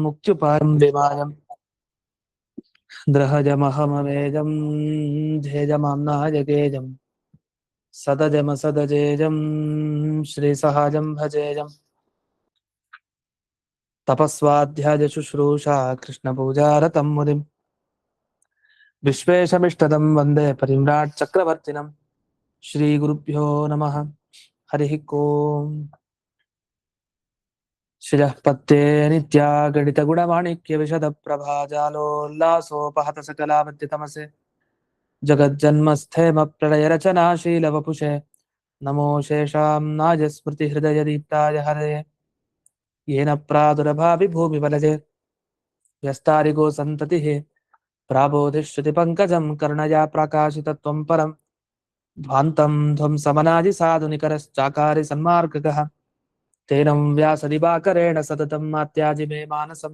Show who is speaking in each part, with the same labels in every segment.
Speaker 1: मुक्त्युपायं विमायं द्रहजमहमवेजं ध्येजमाम्नायगेजं सदजमसदजेजं श्रीसहाजं भजेजं तपस्वाध्यायशुश्रूषा कृष्णपूजारतं मुनिं विश्वेशमिष्टदं वन्दे परिम्राट् चक्रवर्तिनं श्रीगुरुभ्यो नमः। हरिः ओम्। श्रियः पत्ते नित्या गणितगुणमाणिक्यविशदप्रभाजालोल्लासोपहत सकलावद्यतमसे जगज्जन्मस्थेमप्रलयरचनाशीलवपुषे नमो शेषाम्नाय स्मृतिहृदयदीप्ताय हरये येन प्रादुरभाविभूमिवलजे व्यस्तारिगो सन्ततिः प्राबोधिश्रुतिपङ्कजं कर्णया प्रकाशितत्वं परं ध्वान्तं ध्वंसमनादिसाधुनिकरश्चाकारि सन्मार्गकः तेनं व्यासदिवाकरेण सततं मात्याजि मे मानसं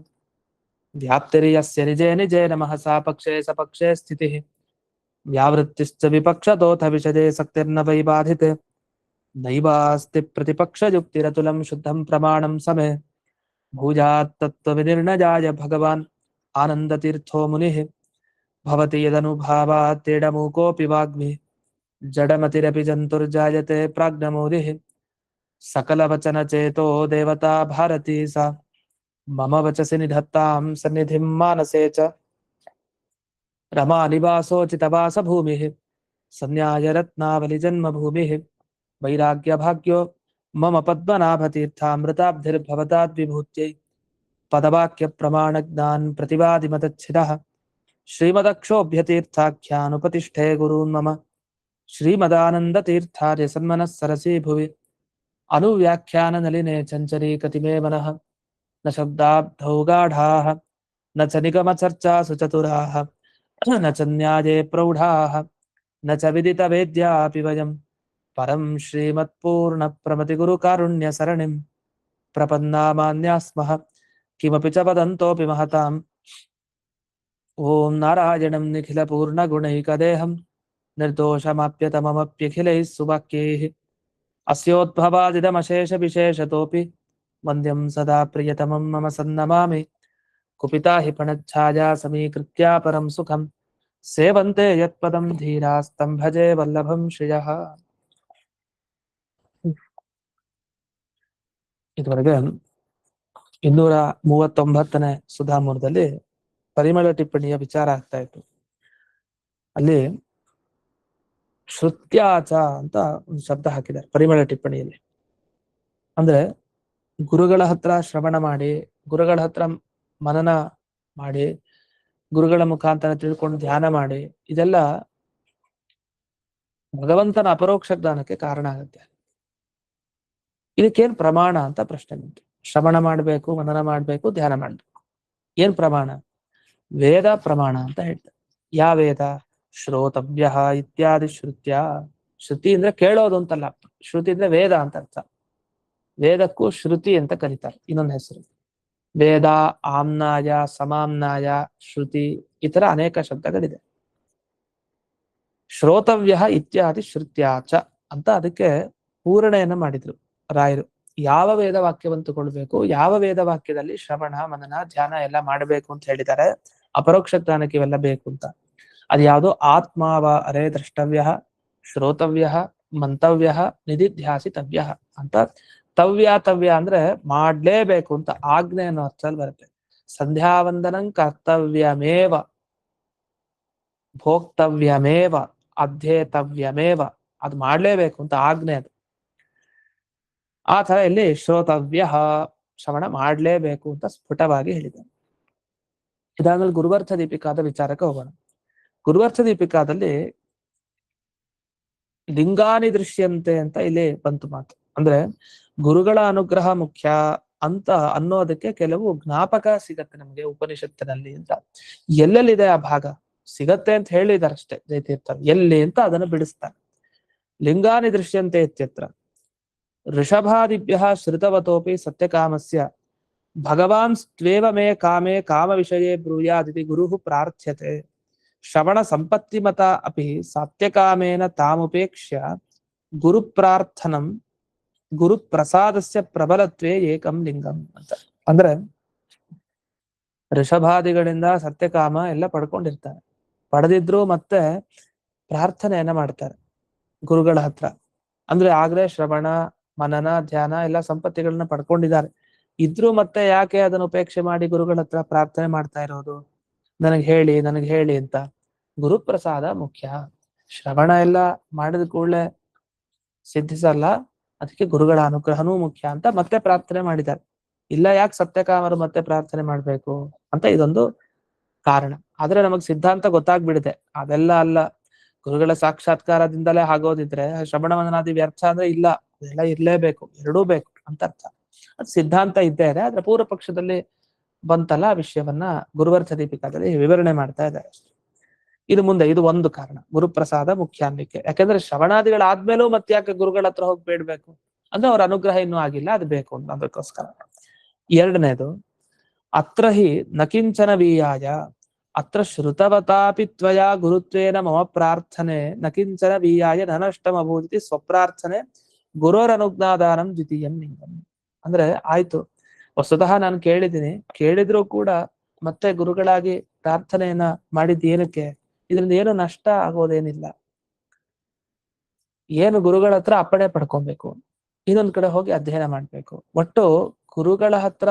Speaker 1: व्याप्तिर्यस्य निजे निजे नमः सा पक्षे सपक्षे स्थितिः व्यावृत्तिश्च विपक्षतोऽथ विशदे सक्तिर्न वै बाधिते नैवास्ति प्रतिपक्षयुक्तिरतुलं शुद्धं प्रमाणं समे भूजात्तत्त्वविनिर्णयाय भगवान् आनन्दतीर्थो मुनिः भवति यदनुभावात् तेडमूकोऽपि वाग्मी जडमतिरपि जन्तुर्जायते प्राज्ञमोदिः सकलवचनचेतो देवता भारती सा मम वचसि निधत्तां सन्निधिं मानसे च रमानिवासोचितवासभूमिः सन्न्यायरत्नावलिजन्मभूमिः वैराग्यभाग्यो मम पद्मनाभतीर्थामृताब्धिर्भवताद्विभूत्यै पदवाक्यप्रमाणज्ञान् प्रतिवादिमतच्छिदः श्रीमदक्षोभ्यतीर्थाख्यानुपतिष्ठे गुरून् मम श्रीमदानन्दतीर्थार्य सन्मनः सरसि भुवि अनुव्याख्याननलिने चञ्चरीकतिमे मनः न शब्दाब्धौ गाढाः न च निगमचर्चासु चतुराः न च न्याये प्रौढाः न च विदितवेद्यापि वयं परं श्रीमत्पूर्णप्रमतिगुरुकारुण्यसरणिं प्रपन्नामान्याः स्मः किमपि च वदन्तोऽपि महताम् ॐ नारायणं निखिलपूर्णगुणैकदेहं निर्दोषमाप्यतममप्यखिलैः सुवाक्यैः अस्योद्भवादिदमशेषविशेषतोऽपि वन्द्यं सदा प्रियतमं मम सन्नमामि कुपिता हि फणच्छाया समीकृत्या परं सुखं सेवन्ते यत्पदं धीरास्तं भजे वल्लभं श्रियः। ಇದುವರೆಗೆ 239ನೇ ಸುಧಾಮೂಲದಲ್ಲಿ ಪರಿಮಳ ಟಿಪ್ಪಣಿಯ ವಿಚಾರ ಆಗ್ತಾ ಇತ್ತು. ಅಲ್ಲಿ ಶ್ರುತ್ಯಾಚ ಅಂತ ಒಂದು ಶಬ್ದ ಹಾಕಿದ್ದಾರೆ ಪರಿಮಳ ಟಿಪ್ಪಣಿಯಲ್ಲಿ. ಅಂದ್ರೆ ಗುರುಗಳ ಹತ್ರ ಶ್ರವಣ ಮಾಡಿ, ಗುರುಗಳ ಹತ್ರ ಮನನ ಮಾಡಿ, ಗುರುಗಳ ಮುಖಾಂತರ ತಿಳ್ಕೊಂಡು ಧ್ಯಾನ ಮಾಡಿ, ಇದೆಲ್ಲ ಭಗವಂತನ ಅಪರೋಕ್ಷ ಜ್ಞಾನಕ್ಕೆ ಕಾರಣ ಆಗುತ್ತೆ. ಇದಕ್ಕೇನ್ ಪ್ರಮಾಣ ಅಂತ ಪ್ರಶ್ನೆ ಬಂತು. ಶ್ರವಣ ಮಾಡಬೇಕು, ಮನನ ಮಾಡಬೇಕು, ಧ್ಯಾನ ಮಾಡಬೇಕು. ಏನ್ ಪ್ರಮಾಣ? ವೇದ ಪ್ರಮಾಣ ಅಂತ ಹೇಳ್ತಾರೆ. ಯಾವ ವೇದ? ಶ್ರೋತವ್ಯ ಇತ್ಯಾದಿ ಶ್ರುತ್ಯ. ಶ್ರುತಿ ಅಂದ್ರೆ ಕೇಳೋದು ಅಂತಲ್ಲ, ಶ್ರುತಿ ಅಂದ್ರೆ ವೇದ ಅಂತ ಅರ್ಥ. ವೇದಕ್ಕೂ ಶ್ರುತಿ ಅಂತ ಕರೀತಾರೆ, ಇನ್ನೊಂದು ಹೆಸರು. ವೇದ, ಆಮ್ನಾಯ, ಸಮಾಮ್ನಾಯ, ಶ್ರುತಿ, ಈ ತರ ಅನೇಕ ಶಬ್ದಗಳಿದೆ. ಶ್ರೋತವ್ಯ ಇತ್ಯಾದಿ ಶ್ರುತ್ಯಾಚ ಅಂತ ಅದಕ್ಕೆ ಪೂರಣೆಯನ್ನು ಮಾಡಿದ್ರು ರಾಯರು. ಯಾವ ವೇದ ವಾಕ್ಯವನ್ನು ತಗೊಳ್ಬೇಕು, ಯಾವ ವೇದ ವಾಕ್ಯದಲ್ಲಿ ಶ್ರವಣ ಮನನ ಧ್ಯಾನ ಎಲ್ಲ ಮಾಡಬೇಕು ಅಂತ ಹೇಳಿದ್ದಾರೆ. ಅಪರೋಕ್ಷ ಜ್ಞಾನಕ್ಕೆ ಇವೆಲ್ಲ ಬೇಕು ಅಂತ. ಅದು ಯಾವುದು? ಆತ್ಮಾವ ಅರೇ ದ್ರಷ್ಟವ್ಯ, ಶ್ರೋತವ್ಯ, ಮಂತವ್ಯ, ನಿಧಿಧ್ಯಾಸಿತವ್ಯ ಅಂತ. ತವ್ಯ ಅಂದ್ರೆ ಮಾಡ್ಲೇಬೇಕು ಅಂತ ಆಜ್ಞೆ ಅನ್ನೋ ಅರ್ಥದಲ್ಲಿ ಬರುತ್ತೆ. ಸಂಧ್ಯಾವಂದನಂ ಕರ್ತವ್ಯಮೇವ, ಭೋಕ್ತವ್ಯಮೇವ, ಅಧ್ಯೇತವ್ಯಮೇವ, ಅದು ಮಾಡ್ಲೇಬೇಕು ಅಂತ ಆಜ್ಞೆ ಅದು. ಆ ತರ ಇಲ್ಲಿ ಶ್ರೋತವ್ಯ, ಶ್ರವಣ ಮಾಡ್ಲೇಬೇಕು ಅಂತ ಸ್ಫುಟವಾಗಿ ಹೇಳಿದ್ದಾರೆ. ಇದಾದ್ಮೇಲೆ ಗುರುವರ್ಥ ದೀಪಿಕಾದ ವಿಚಾರಕ್ಕೆ ಹೋಗೋಣ. ಗುರುವರ್ಥ ದೀಪಿಕಾದಲ್ಲಿ ಲಿಂಗಾನಿ ದೃಶ್ಯಂತೆ ಅಂತ ಇಲ್ಲಿ ಬಂತು ಮಾತು. ಅಂದ್ರೆ ಗುರುಗಳ ಅನುಗ್ರಹ ಮುಖ್ಯ ಅಂತ ಅನ್ನೋದಕ್ಕೆ ಕೆಲವು ಜ್ಞಾಪಕ ಸಿಗತ್ತೆ ನಮಗೆ ಉಪನಿಷತ್ತಿನಲ್ಲಿ ಅಂತ. ಎಲ್ಲೆಲ್ಲಿದೆ ಆ ಭಾಗ ಸಿಗತ್ತೆ ಅಂತ ಹೇಳಿದಾರಷ್ಟೇ ಜಯತೀರ್ಥರು. ಎಲ್ಲಿ ಅಂತ ಅದನ್ನು ಬಿಡಿಸ್ತಾರೆ. ಲಿಂಗಾನಿ ದೃಶ್ಯಂತೆ ಇತ್ಯತ್ರ ಋಷಭಾದಿಭ್ಯ ಶ್ರುತವತೋಪಿ ಸತ್ಯಕಾಮಸ್ಯ ಭಗವಾನ್ ಸ್ತ್ವೇವ ಮೇ ಕಾಮೇ ಕಾಮ ವಿಷಯೇ ಬ್ರೂಯಾದಿತಿ ಗುರುಃ ಪ್ರಾರ್ಥ್ಯತೆ ಶ್ರವಣ ಸಂಪತ್ತಿಮತ ಅಪಿ ಸತ್ಯಕಾಮೇನ ತಾಮುಪೇಕ್ಷ್ಯ ಗುರು ಪ್ರಾರ್ಥನಂ ಗುರು ಪ್ರಸಾದಸ್ಯ ಪ್ರಬಲತ್ವೇ ಏಕಂ ಲಿಂಗಂ ಅಂತ. ಅಂದ್ರೆ ಋಷಭಾದಿಗಳಿಂದ ಸತ್ಯಕಾಮ ಎಲ್ಲ ಪಡ್ಕೊಂಡಿರ್ತಾರೆ. ಪಡೆದಿದ್ರು ಮತ್ತೆ ಪ್ರಾರ್ಥನೆಯನ್ನ ಮಾಡ್ತಾರೆ ಗುರುಗಳ ಹತ್ರ. ಅಂದ್ರೆ ಆಗ್ಲೇ ಶ್ರವಣ ಮನನ ಧ್ಯಾನ ಎಲ್ಲ ಸಂಪತ್ತಿಗಳನ್ನ ಪಡ್ಕೊಂಡಿದ್ದಾರೆ. ಇದ್ರೂ ಮತ್ತೆ ಯಾಕೆ ಅದನ್ನು ಉಪೇಕ್ಷೆ ಮಾಡಿ ಗುರುಗಳ ಹತ್ರ ಪ್ರಾರ್ಥನೆ ಮಾಡ್ತಾ ಇರೋದು? ನನಗೆ ಹೇಳಿ ಅಂತ. ಗುರುಪ್ರಸಾದ ಮುಖ್ಯ. ಶ್ರವಣ ಎಲ್ಲ ಮಾಡಿದ ಕೂಡಲೇ ಸಿದ್ಧಿಸಲ್ಲ, ಅದಕ್ಕೆ ಗುರುಗಳ ಅನುಗ್ರಹನೂ ಮುಖ್ಯ ಅಂತ ಮತ್ತೆ ಪ್ರಾರ್ಥನೆ ಮಾಡಿದ್ದಾರೆ. ಇಲ್ಲ ಯಾಕೆ ಸತ್ಯಕಾಮರು ಮತ್ತೆ ಪ್ರಾರ್ಥನೆ ಮಾಡ್ಬೇಕು ಅಂತ ಇದೊಂದು ಕಾರಣ. ಆದ್ರೆ ನಮಗ್ ಸಿದ್ಧಾಂತ ಗೊತ್ತಾಗ್ಬಿಡಿದೆ, ಅದೆಲ್ಲ ಅಲ್ಲ. ಗುರುಗಳ ಸಾಕ್ಷಾತ್ಕಾರದಿಂದಲೇ ಆಗೋದಿದ್ರೆ ಶ್ರವಣ ಮನನಾದಿ ವ್ಯರ್ಥ ಅಂದ್ರೆ ಇಲ್ಲ, ಅದೆಲ್ಲ ಇರ್ಲೇಬೇಕು, ಎರಡೂ ಬೇಕು ಅಂತ ಅರ್ಥ. ಅದು ಸಿದ್ಧಾಂತ ಇದ್ದೇ ಇದೆ. ಆದ್ರೆ ಪೂರ್ವ ಪಕ್ಷದಲ್ಲಿ ಬಂತಲ್ಲ ಆ ವಿಷಯವನ್ನ ಗುರುವರ್ಥ ದೀಪಿಕಾದಲ್ಲಿ ವಿವರಣೆ ಮಾಡ್ತಾ ಇದ್ದಾರೆ. ಇದು ಮುಂದೆ ಇದು ಒಂದು ಕಾರಣ, ಗುರುಪ್ರಸಾದ ಮುಖ್ಯ ಅನ್ಲಿಕ್ಕೆ. ಯಾಕಂದ್ರೆ ಶ್ರವಣಾದಿಗಳಾದ್ಮೇಲೂ ಮತ್ತೆ ಯಾಕೆ ಗುರುಗಳ ಹತ್ರ ಹೋಗಿ ಬೇಡ್ಬೇಕು ಅಂದ್ರೆ ಅವ್ರ ಅನುಗ್ರಹ ಇನ್ನೂ ಆಗಿಲ್ಲ, ಅದು ಬೇಕು ಅಂತ ಅದಕ್ಕೋಸ್ಕರ. ಎರಡನೇದು, ಅತ್ರ ಹಿ ನಕಿಂಚನ ವೀಯಾಯ ಅತ್ರ ಶ್ರುತವತಾಪಿ ತ್ವಯ ಗುರುತ್ವೇನ ಮಮ ಪ್ರಾರ್ಥನೆ ನಕಿಂಚನ ವೀಯಾಯ ನನಷ್ಟಮಭೂತಿ ಸ್ವಪ್ರಾರ್ಥನೆ ಗುರೋರನುಜ್ಞಾದಾನಂ ದ್ವಿತೀಯಂ ಲಿಂಗಂ. ಅಂದ್ರೆ ಆಯ್ತು, ವಸ್ತುತಃ ನಾನು ಕೇಳಿದ್ರು ಕೂಡ ಮತ್ತೆ ಗುರುಗಳಾಗಿ ಪ್ರಾರ್ಥನೆಯನ್ನ ಮಾಡಿದ್ ಏನಕ್ಕೆ? ಇದರಿಂದ ಏನು ನಷ್ಟ ಆಗೋದೇನಿಲ್ಲ. ಏನು ಗುರುಗಳ ಹತ್ರ ಅಪ್ಪಣೆ ಪಡ್ಕೊಬೇಕು, ಇನ್ನೊಂದ್ ಕಡೆ ಹೋಗಿ ಅಧ್ಯಯನ ಮಾಡ್ಬೇಕು. ಒಟ್ಟು ಗುರುಗಳ ಹತ್ರ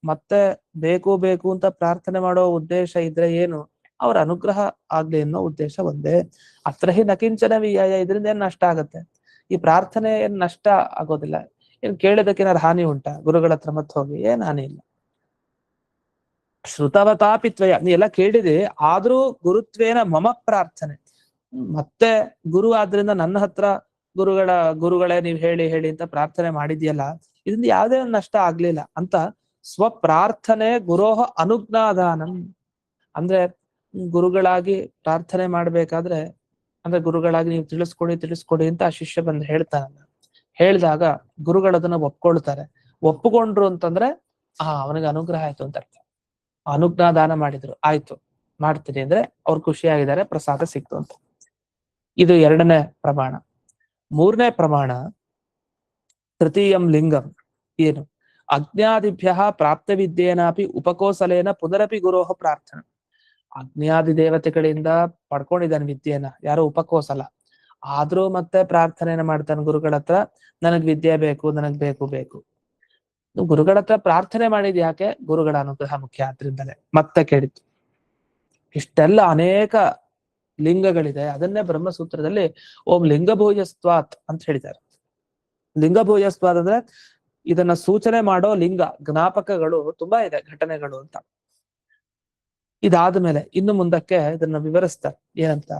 Speaker 1: ಮತ್ತೆ ಬೇಕು ಅಂತ ಪ್ರಾರ್ಥನೆ ಮಾಡೋ ಉದ್ದೇಶ ಇದ್ರೆ ಏನು? ಅವ್ರ ಅನುಗ್ರಹ ಆಗ್ಲಿ ಅನ್ನೋ ಉದ್ದೇಶ ಒಂದೇ. ಅತ್ರ ಹಿ ನಕಿಂಚನ ವಿಯಾಯ, ಇದರಿಂದ ಏನ್ ನಷ್ಟ ಆಗತ್ತೆ? ಈ ಪ್ರಾರ್ಥನೆ ಏನ್ ನಷ್ಟ ಆಗೋದಿಲ್ಲ. ಏನ್ ಕೇಳಿದಕ್ಕೆ ಏನಾರು ಹಾನಿ ಉಂಟಾ? ಗುರುಗಳ ಹತ್ರ ಮತ್ತೆ ಹೋಗಿ ಏನ್ ಹಾನಿ ಇಲ್ಲ. ಶ್ರುತವತಾಪಿತ್ವಯ, ನೀ ಎಲ್ಲ ಕೇಳಿದೆ, ಆದ್ರೂ ಗುರುತ್ವೇನ ಮಮ ಪ್ರಾರ್ಥನೆ, ಮತ್ತೆ ಗುರು ಆದ್ರಿಂದ ನನ್ನ ಹತ್ರ ಗುರುಗಳೇ ನೀವ್ ಹೇಳಿ ಅಂತ ಪ್ರಾರ್ಥನೆ ಮಾಡಿದ್ಯಲ್ಲ, ಇದರಿಂದ ಯಾವುದೇ ಒಂದು ನಷ್ಟ ಆಗ್ಲಿಲ್ಲ ಅಂತ ಸ್ವಪ್ರಾರ್ಥನೆ ಗುರೋಹ ಅನುಜ್ಞಾದಾನಂ. ಅಂದ್ರೆ ಗುರುಗಳಾಗಿ ಪ್ರಾರ್ಥನೆ ಮಾಡ್ಬೇಕಾದ್ರೆ, ಅಂದ್ರೆ ಗುರುಗಳಾಗಿ ನೀವು ತಿಳಿಸ್ಕೊಡಿ ಅಂತ ಆ ಶಿಷ್ಯ ಬಂದು ಹೇಳ್ತಾನಲ್ಲ, ಹೇಳಿದಾಗ ಗುರುಗಳದನ್ನ ಒಪ್ಕೊಳ್ತಾರೆ. ಒಪ್ಪುಕೊಂಡ್ರು ಅಂತಂದ್ರೆ ಅವನಿಗೆ ಅನುಗ್ರಹ ಆಯ್ತು ಅಂತ ಅರ್ಥ. ಅನುಜ್ಞಾದಾನ ಮಾಡಿದ್ರು, ಆಯ್ತು ಮಾಡ್ತೀನಿ ಅಂದ್ರೆ ಅವ್ರು ಖುಷಿಯಾಗಿದ್ದಾರೆ, ಪ್ರಸಾದ ಸಿಕ್ತು ಅಂತ. ಇದು ಎರಡನೇ ಪ್ರಮಾಣ. ಮೂರನೇ ಪ್ರಮಾಣ, ತೃತೀಯಂ ಲಿಂಗಂ. ಏನು? ಅಜ್ಞಾದಿಭ್ಯ ಪ್ರಾಪ್ತ ವಿದ್ಯೇನಾಪಿ ಉಪಕೋಸಲೇನ ಪುನರಪಿ ಗುರೋಹ ಪ್ರಾರ್ಥನೆ. ಅಜ್ಞಾದಿ ದೇವತೆಗಳಿಂದ ಪಡ್ಕೊಂಡಿದ್ದಾನೆ ವಿದ್ಯೆನ, ಯಾರೋ ಉಪಕೋಸಲ, ಆದ್ರೂ ಮತ್ತೆ ಪ್ರಾರ್ಥನೆಯನ್ನ ಮಾಡ್ತಾನೆ ಗುರುಗಳ ಹತ್ರ, ನನಗ್ ವಿದ್ಯೆ ಬೇಕು, ನನಗ್ ಬೇಕು. ಗುರುಗಳ ಹತ್ರ ಪ್ರಾರ್ಥನೆ ಮಾಡಿದ್ ಯಾಕೆ? ಗುರುಗಳ ಅನುಗ್ರಹ ಮುಖ್ಯ ಆದ್ರಿಂದಲೇ ಮತ್ತೆ ಕೇಳಿತ್ತು. ಇಷ್ಟೆಲ್ಲ ಅನೇಕ ಲಿಂಗಗಳಿದೆ. ಅದನ್ನೇ ಬ್ರಹ್ಮಸೂತ್ರದಲ್ಲಿ ಓಂ ಲಿಂಗಭೂಯಸ್ತ್ವಾತ್ ಅಂತ ಹೇಳಿದ್ದಾರೆ. ಲಿಂಗಭೂಯಸ್ತ್ವಾತ್ ಅಂದ್ರೆ ಇದನ್ನ ಸೂಚನೆ ಮಾಡೋ ಲಿಂಗ, ಜ್ಞಾಪಕಗಳು ತುಂಬಾ ಇದೆ, ಘಟನೆಗಳು ಅಂತ. ಇದಾದ್ಮೇಲೆ ಇನ್ನು ಮುಂದಕ್ಕೆ ಇದನ್ನ ವಿವರಿಸ್ತಾರೆ. ಏನಂತ?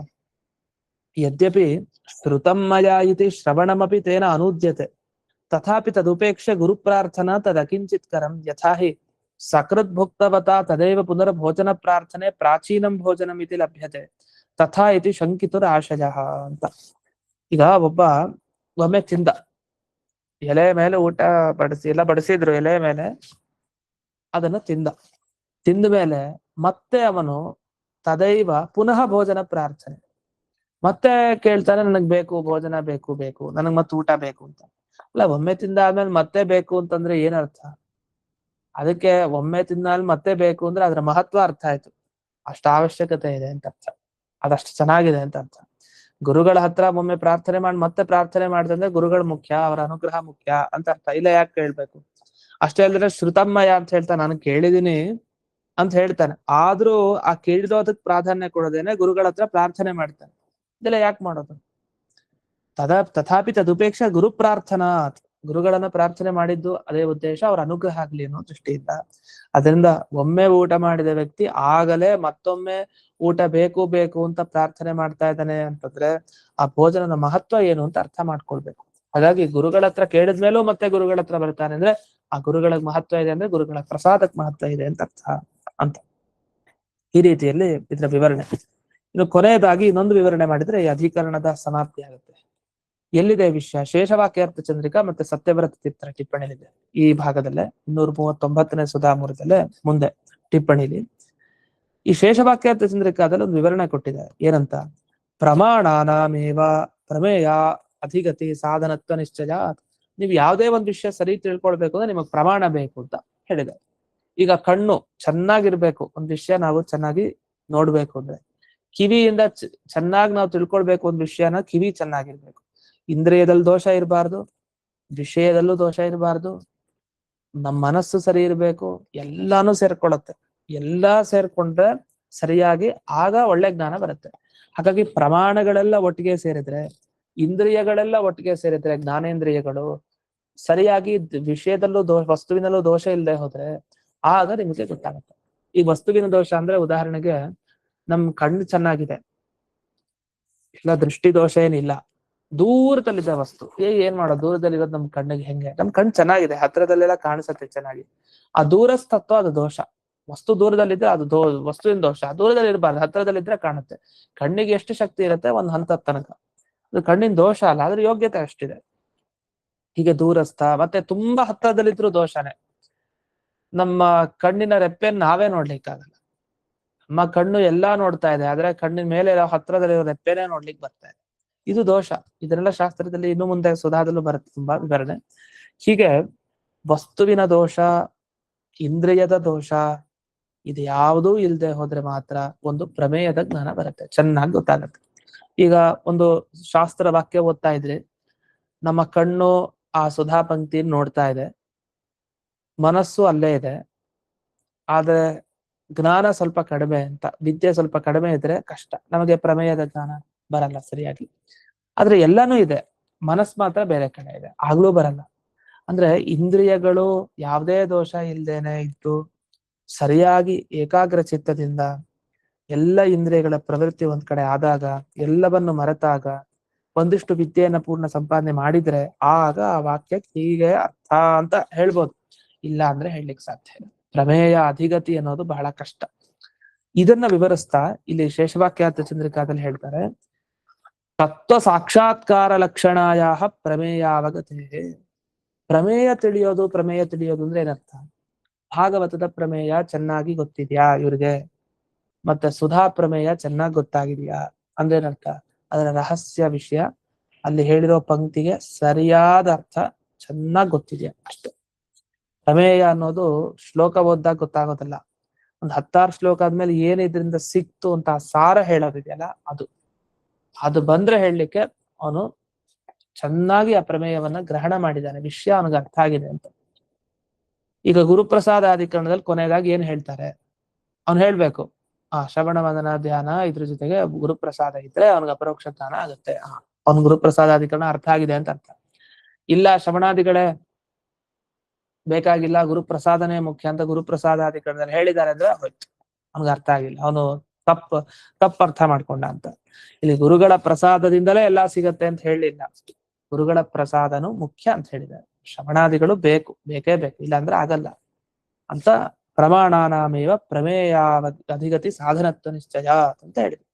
Speaker 1: ಯದ್ಯಪಿ ಶ್ರುತಂ ಮಯಾ ಇತಿ ಶ್ರವಣಮಪಿ ತೇನ ಅನೂದ್ಯತೆ ತಥಾಪಿ ತದುಪೇಕ್ಷೆ ಗುರುಪ್ರಾರ್ಥನಾ ತದಕಿಂಚಿತ್ಕರಂ ಯಥಾ ಹಿ ಸಕೃದ್ಭುಕ್ತವತಾ ತದೇವ ಪುನರ್ಭೋಜನ ಪ್ರಾರ್ಥನೆ ಪ್ರಾಚೀನಂ ಭೋಜನಂ ಇತಿ ಲಭ್ಯತೆ ತಥಾ ಇತಿ ಶಂಕಿತುರ ಆಶಯ ಅಂತ. ಈಗ ಒಮ್ಮೆ ತಿಂದ, ಎಲೆ ಮೇಲೆ ಊಟ ಬಡಿಸಿದ್ರು ಎಲೆ ಮೇಲೆ, ಅದನ್ನ ತಿಂದ ಮೇಲೆ ಮತ್ತೆ ಅವನು ತದೈವ ಪುನಃ ಭೋಜನ ಪ್ರಾರ್ಥನೆ, ಮತ್ತೆ ಕೇಳ್ತಾನೆ, ನನಗ್ ಬೇಕು ಭೋಜನ, ಬೇಕು ನನಗ್ ಮತ್ತೆ ಊಟ ಬೇಕು ಅಂತ. ಅಲ್ಲ, ಒಮ್ಮೆ ತಿಂದಾದ್ಮೇಲೆ ಮತ್ತೆ ಬೇಕು ಅಂತಂದ್ರೆ ಏನರ್ಥ? ಅದಕ್ಕೆ ಒಮ್ಮೆ ತಿಂದಾದ್ಮೇಲೆ ಮತ್ತೆ ಬೇಕು ಅಂದ್ರೆ ಅದ್ರ ಮಹತ್ವ ಅರ್ಥ ಆಯ್ತು, ಅಷ್ಟ ಅವಶ್ಯಕತೆ ಇದೆ ಅಂತ ಅರ್ಥ, ಅದಷ್ಟು ಚೆನ್ನಾಗಿದೆ ಅಂತ ಅರ್ಥ. ಗುರುಗಳ ಹತ್ರ ಒಮ್ಮೆ ಪ್ರಾರ್ಥನೆ ಮಾಡಿ ಮತ್ತೆ ಪ್ರಾರ್ಥನೆ ಮಾಡಿದ್ರೆ ಗುರುಗಳು ಮುಖ್ಯ, ಅವರ ಅನುಗ್ರಹ ಮುಖ್ಯ ಅಂತ ಅರ್ಥ. ಇಲ್ಲ ಯಾಕೆ ಕೇಳ್ಬೇಕು? ಅಷ್ಟೇ ಅಲ್ಲದ್ರೆ ಶ್ರುತಮ್ಮಯ್ಯ ಅಂತ ಹೇಳ್ತಾನೆ, ನಾನು ಕೇಳಿದೀನಿ ಅಂತ ಹೇಳ್ತಾನೆ, ಆದ್ರೂ ಆ ಕೇಳಿದೋದಕ್ ಪ್ರಾಧಾನ್ಯ ಕೊಡೋದೇನೆ ಗುರುಗಳ ಹತ್ರ ಪ್ರಾರ್ಥನೆ ಮಾಡ್ತಾನೆ. ಇದೆಲ್ಲ ಯಾಕೆ ಮಾಡೋದು? ತಥಾಪಿ ತದುಪೇಕ್ಷ ಗುರು ಪ್ರಾರ್ಥನಾ, ಗುರುಗಳನ್ನ ಪ್ರಾರ್ಥನೆ ಮಾಡಿದ್ದು ಅದೇ ಉದ್ದೇಶ, ಅವ್ರ ಅನುಗ್ರಹ ಆಗ್ಲಿ ಅನ್ನೋ ದೃಷ್ಟಿಯಿಂದ. ಅದರಿಂದ ಒಮ್ಮೆ ಊಟ ಮಾಡಿದ ವ್ಯಕ್ತಿ ಆಗಲೇ ಮತ್ತೊಮ್ಮೆ ಊಟ ಬೇಕು ಅಂತ ಪ್ರಾರ್ಥನೆ ಮಾಡ್ತಾ ಇದ್ದಾನೆ ಅಂತಂದ್ರೆ ಆ ಭೋಜನದ ಮಹತ್ವ ಏನು ಅಂತ ಅರ್ಥ ಮಾಡ್ಕೊಳ್ಬೇಕು. ಹಾಗಾಗಿ ಗುರುಗಳ ಹತ್ರ ಕೇಳಿದ್ಮೇಲೂ ಮತ್ತೆ ಗುರುಗಳ ಹತ್ರ ಬರ್ತಾನೆ ಅಂದ್ರೆ ಆ ಗುರುಗಳಿಗೆ ಮಹತ್ವ ಇದೆ, ಅಂದ್ರೆ ಗುರುಗಳ ಪ್ರಸಾದಕ್ಕೆ ಮಹತ್ವ ಇದೆ ಅಂತ ಅರ್ಥ ಅಂತ. ಈ ರೀತಿಯಲ್ಲಿ ಇದರ ವಿವರಣೆ. ಇನ್ನು ಕೊನೆಯದಾಗಿ ಇನ್ನೊಂದು ವಿವರಣೆ ಮಾಡಿದ್ರೆ ಈ ಅಧಿಕರಣದ ಸಮಾಪ್ತಿ ಆಗುತ್ತೆ. ಎಲ್ಲಿದೆ ವಿಷಯ? ಶೇಷವಾಕ್ಯಾರ್ಥ ಚಂದ್ರಿಕಾ ಮತ್ತೆ ಸತ್ಯವ್ರತ ತೀರ್ಥರ ಟಿಪ್ಪಣಿಲಿದೆ ಈ ಭಾಗದಲ್ಲೇ, 239ನೇ ಸುಧಾಮೂರದಲ್ಲೇ ಮುಂದೆ ಟಿಪ್ಪಣಿಲಿ ಈ ಶೇಷವಾಕ್ಯಾರ್ಥ ಚಂದ್ರಿಕಾದಲ್ಲಿ ಒಂದು ವಿವರಣೆ ಕೊಟ್ಟಿದೆ. ಏನಂತ? ಪ್ರಮಾಣಾನಾಮೇವ ಪ್ರಮೇಯ ಅಧಿಗತಿ ಸಾಧನತ್ವ ನಿಶ್ಚಯ. ನೀವು ಯಾವುದೇ ಒಂದು ವಿಷಯ ಸರಿ ತಿಳ್ಕೊಳ್ಬೇಕು ಅಂದ್ರೆ ನಿಮಗ್ ಪ್ರಮಾಣ ಬೇಕು ಅಂತ ಹೇಳಿದೆ. ಈಗ ಕಣ್ಣು ಚೆನ್ನಾಗಿರ್ಬೇಕು, ಒಂದ್ ವಿಷಯ ನಾವು ಚೆನ್ನಾಗಿ ನೋಡ್ಬೇಕು ಅಂದ್ರೆ. ಕಿವಿಯಿಂದ ಚೆನ್ನಾಗಿ ನಾವು ತಿಳ್ಕೊಳ್ಬೇಕು ಒಂದ್ ವಿಷಯನ, ಕಿವಿ ಚೆನ್ನಾಗಿರ್ಬೇಕು. ಇಂದ್ರಿಯದಲ್ಲಿ ದೋಷ ಇರಬಾರ್ದು, ವಿಷಯದಲ್ಲೂ ದೋಷ ಇರಬಾರ್ದು, ನಮ್ಮ ಮನಸ್ಸು ಸರಿ ಇರ್ಬೇಕು, ಎಲ್ಲಾನು ಸೇರ್ಕೊಳ್ಳುತ್ತೆ. ಎಲ್ಲಾ ಸೇರ್ಕೊಂಡ್ರೆ ಸರಿಯಾಗಿ ಆಗ ಒಳ್ಳೆ ಜ್ಞಾನ ಬರುತ್ತೆ. ಹಾಗಾಗಿ ಪ್ರಮಾಣಗಳೆಲ್ಲ ಒಟ್ಟಿಗೆ ಸೇರಿದ್ರೆ, ಇಂದ್ರಿಯಗಳೆಲ್ಲ ಒಟ್ಟಿಗೆ ಸೇರಿದ್ರೆ, ಜ್ಞಾನೇಂದ್ರಿಯಗಳು ಸರಿಯಾಗಿ ವಿಷಯದಲ್ಲೂ ವಸ್ತುವಿನಲ್ಲೂ ದೋಷ ಇಲ್ಲದೆ ಹೋದ್ರೆ ಆಗ ನಿಮಗೆ ಗೊತ್ತಾಗುತ್ತೆ. ಈ ವಸ್ತುವಿನ ದೋಷ ಅಂದ್ರೆ ಉದಾಹರಣೆಗೆ ನಮ್ ಕಣ್ಣು ಚೆನ್ನಾಗಿದೆ, ಇಲ್ಲ ದೃಷ್ಟಿ ದೋಷ ಏನಿಲ್ಲ, ದೂರದಲ್ಲಿದೆ ವಸ್ತು, ಏನ್ ಮಾಡೋದು, ದೂರದಲ್ಲಿರೋದು ನಮ್ ಕಣ್ಣಿಗೆ ಹೆಂಗೆ, ನಮ್ ಕಣ್ ಚೆನ್ನಾಗಿದೆ, ಹತ್ರದಲ್ಲೆಲ್ಲ ಕಾಣಿಸುತ್ತೆ ಚೆನ್ನಾಗಿ, ಆ ದೂರಸ್ಥತ್ವ ಅದು ದೋಷ. ವಸ್ತು ದೂರದಲ್ಲಿದ್ರೆ ಅದು ವಸ್ತುವಿನ ದೋಷ. ದೂರದಲ್ಲಿ ಇರಬಾರ್ದು, ಹತ್ರದಲ್ಲಿದ್ರೆ ಕಾಣುತ್ತೆ. ಕಣ್ಣಿಗೆ ಎಷ್ಟು ಶಕ್ತಿ ಇರುತ್ತೆ, ಒಂದ್ ಹಂತದ ತನಕ, ಅದು ಕಣ್ಣಿನ ದೋಷ ಅಲ್ಲ, ಅದ್ರ ಯೋಗ್ಯತೆ ಅಷ್ಟಿದೆ. ಹೀಗೆ ದೂರಸ್ಥ ಮತ್ತೆ ತುಂಬಾ ಹತ್ರದಲ್ಲಿದ್ರು ದೋಷನೇ. ನಮ್ಮ ಕಣ್ಣಿನ ರೆಪ್ಪೆಯನ್ನು ನಾವೇ ನೋಡ್ಲಿಕ್ಕಾಗಲ್ಲ, ನಮ್ಮ ಕಣ್ಣು ಎಲ್ಲಾ ನೋಡ್ತಾ ಇದೆ, ಆದ್ರೆ ಕಣ್ಣಿನ ಮೇಲೆ ಹತ್ರದಲ್ಲಿರೋ ರೆಪ್ಪೆನೇ ನೋಡ್ಲಿಕ್ಕೆ ಬರ್ತಾ ಇದೆ, ಇದು ದೋಷ. ಇದನ್ನೆಲ್ಲ ಶಾಸ್ತ್ರದಲ್ಲಿ ಇನ್ನು ಮುಂದೆ ಸುಧಾದಲ್ಲೂ ಬರುತ್ತೆ ತುಂಬಾ ವಿವರಣೆ. ಹೀಗೆ ವಸ್ತುವಿನ ದೋಷ, ಇಂದ್ರಿಯದ ದೋಷ, ಇದು ಯಾವುದೂ ಇಲ್ಲದೆ ಹೋದ್ರೆ ಮಾತ್ರ ಒಂದು ಪ್ರಮೇಯದ ಜ್ಞಾನ ಬರುತ್ತೆ, ಚೆನ್ನಾಗಿ ಗೊತ್ತಾಗತ್ತೆ. ಈಗ ಒಂದು ಶಾಸ್ತ್ರ ವಾಕ್ಯ ಓದ್ತಾ ಇದ್ರಿ, ನಮ್ಮ ಕಣ್ಣು ಆ ಸುಧಾ ಪಂಕ್ತಿ ನೋಡ್ತಾ ಇದೆ, ಮನಸ್ಸು ಅಲ್ಲೇ ಇದೆ, ಆದ್ರೆ ಜ್ಞಾನ ಸ್ವಲ್ಪ ಕಡಿಮೆ ಅಂತ, ವಿದ್ಯೆ ಸ್ವಲ್ಪ ಕಡಿಮೆ ಇದ್ರೆ ಕಷ್ಟ, ನಮಗೆ ಪ್ರಮೇಯದ ಜ್ಞಾನ ಬರಲ್ಲ ಸರಿಯಾಗಿ. ಆದ್ರೆ ಎಲ್ಲಾನು ಇದೆ, ಮನಸ್ಸು ಮಾತ್ರ ಬೇರೆ ಕಡೆ ಇದೆ, ಆಗ್ಲೂ ಬರಲ್ಲ. ಅಂದ್ರೆ ಇಂದ್ರಿಯಗಳು ಯಾವುದೇ ದೋಷ ಇಲ್ದೇನೆ ಇದ್ದು ಸರಿಯಾಗಿ ಏಕಾಗ್ರ ಚಿತ್ತದಿಂದ ಎಲ್ಲ ಇಂದ್ರಿಯಗಳ ಪ್ರವೃತ್ತಿ ಒಂದ್ ಕಡೆ ಆದಾಗ, ಎಲ್ಲವನ್ನು ಮರೆತಾಗ ಒಂದಿಷ್ಟು ವಿದ್ಯೆಯನ್ನ ಪೂರ್ಣ ಸಂಪಾದನೆ ಮಾಡಿದ್ರೆ ಆಗ ಆ ವಾಕ್ಯಕ್ಕೆ ಹೀಗೆ ಅರ್ಥ ಅಂತ ಹೇಳ್ಬೋದು, ಇಲ್ಲ ಅಂದ್ರೆ ಹೇಳಲಿಕ್ಕೆ ಸಾಧ್ಯ ಇಲ್ಲ. ಪ್ರಮೇಯ ಅಧಿಗತಿ ಅನ್ನೋದು ಬಹಳ ಕಷ್ಟ. ಇದನ್ನ ವಿವರಿಸ್ತಾ ಇಲ್ಲಿ ಶೇಷವಾಕ್ಯಾರ್ಥ ಚಂದ್ರಿಕಾದಲ್ಲಿ ಹೇಳ್ತಾರೆ, ತತ್ವ ಸಾಕ್ಷಾತ್ಕಾರ ಲಕ್ಷಣಾಯ ಪ್ರಮೇಯಾವಗತೆ. ಪ್ರಮೇಯ ತಿಳಿಯೋದು, ಪ್ರಮೇಯ ತಿಳಿಯೋದು ಅಂದ್ರೆ ಏನರ್ಥ, ಭಾಗವತದ ಪ್ರಮೇಯ ಚೆನ್ನಾಗಿ ಗೊತ್ತಿದ್ಯಾ ಇವ್ರಿಗೆ, ಮತ್ತೆ ಸುಧಾ ಪ್ರಮೇಯ ಚೆನ್ನಾಗಿ ಗೊತ್ತಾಗಿದ್ಯಾ ಅಂದ್ರೆ ಏನರ್ಥ, ಅದರ ರಹಸ್ಯ ವಿಷಯ, ಅಲ್ಲಿ ಹೇಳಿರೋ ಪಂಕ್ತಿಗೆ ಸರಿಯಾದ ಅರ್ಥ ಚೆನ್ನಾಗಿ ಗೊತ್ತಿದ್ಯಾ ಅಷ್ಟೇ. ಪ್ರಮೇಯ ಅನ್ನೋದು ಶ್ಲೋಕ ಓದ್ದಾಗ ಗೊತ್ತಾಗೋದಿಲ್ಲ, ಒಂದ್ 10 ಶ್ಲೋಕ ಆದ್ಮೇಲೆ ಏನ್ ಇದರಿಂದ ಸಿಕ್ತು ಅಂತ ಸಾರ ಹೇಳೋದಿದೆಯಲ್ಲ ಅದು ಬಂದ್ರೆ ಹೇಳಲಿಕ್ಕೆ ಅವನು ಚೆನ್ನಾಗಿ ಆ ಪ್ರಮೇಯವನ್ನ ಗ್ರಹಣ ಮಾಡಿದ್ದಾನೆ, ವಿಷಯ ಅವನಿಗೆ ಅರ್ಥ ಆಗಿದೆ ಅಂತ. ಈಗ ಗುರುಪ್ರಸಾದಾಧಿಕರಣದಲ್ಲಿ ಕೊನೆಯದಾಗಿ ಏನ್ ಹೇಳ್ತಾರೆ, ಅವ್ನು ಹೇಳ್ಬೇಕು, ಶ್ರವಣ ಮನನ ಧ್ಯಾನ ಇದ್ರ ಜೊತೆಗೆ ಗುರುಪ್ರಸಾದ ಇದ್ರೆ ಅವನಿಗೆ ಅಪರೋಕ್ಷ ಜ್ಞಾನ ಆಗುತ್ತೆ, ಅವ್ನ ಗುರುಪ್ರಸಾದಾಧಿಕರಣ ಅರ್ಥ ಆಗಿದೆ ಅಂತ ಅರ್ಥ. ಇಲ್ಲ ಶ್ರವಣಾದಿಗಳೇ ಬೇಕಾಗಿಲ್ಲ, ಗುರುಪ್ರಸಾದನೇ ಮುಖ್ಯ ಅಂತ ಗುರುಪ್ರಸಾದಾಧಿಕರಣದಲ್ಲಿ ಹೇಳಿದ್ದಾರೆ ಅಂದ್ರೆ ಹೋಯ್ತು, ಅವ್ನಿಗೆ ಅರ್ಥ ಆಗಿಲ್ಲ, ಅವನು ತಪ್ಪ ಅರ್ಥ ಮಾಡ್ಕೊಂಡ ಅಂತ. ಇಲ್ಲಿ ಗುರುಗಳ ಪ್ರಸಾದದಿಂದಲೇ ಎಲ್ಲಾ ಸಿಗತ್ತೆ ಅಂತ ಹೇಳಿಲ್ಲ, ಗುರುಗಳ ಪ್ರಸಾದನು ಮುಖ್ಯ ಅಂತ ಹೇಳಿದ್ದಾರೆ, ಶ್ರವಣಾದಿಗಳು ಬೇಕೇ ಬೇಕು, ಇಲ್ಲಾಂದ್ರೆ ಆಗಲ್ಲ ಅಂತ. ಪ್ರಮಾಣಾನಾಮೇವ ಪ್ರಮೇಯ ಅಧಿಗತಿ ಸಾಧನತ್ವ ನಿಶ್ಚಯ ಅಂತ ಹೇಳಿದ್ರು.